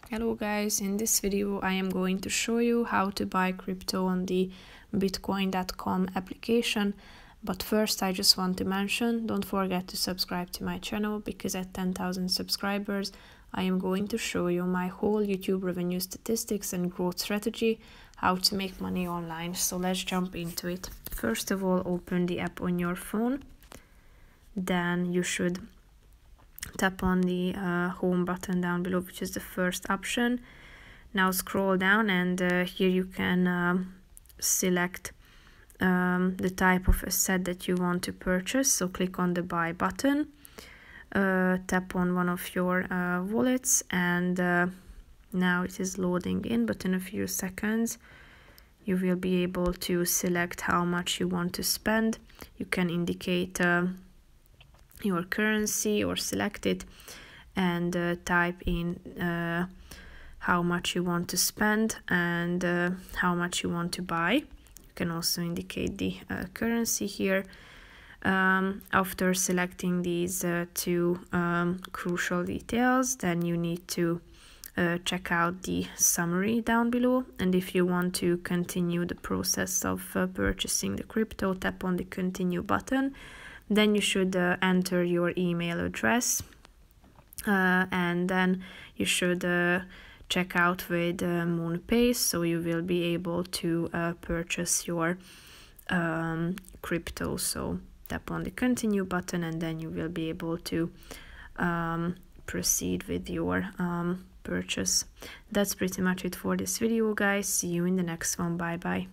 Hello guys, in this video I am going to show you how to buy crypto on the bitcoin.com application. But first I just want to mention, don't forget to subscribe to my channel, because at 10,000 subscribers I am going to show you my whole YouTube revenue statistics and growth strategy, how to make money online. So let's jump into it. First of all, open the app on your phone. Then you should tap on the home button down below, which is the first option. Now scroll down, and here you can select the type of asset that you want to purchase. So click on the buy button, tap on one of your wallets, and now it is loading in, but in a few seconds you will be able to select how much you want to spend. You can indicate your currency or select it, and type in how much you want to spend and how much you want to buy. You can also indicate the currency here. After selecting these two crucial details, then you need to check out the summary down below, and if you want to continue the process of purchasing the crypto, tap on the continue button. Then you should enter your email address, and then you should check out with MoonPay, so you will be able to purchase your crypto. So tap on the continue button, and then you will be able to proceed with your purchase. That's pretty much it for this video, guys. See you in the next one. Bye bye.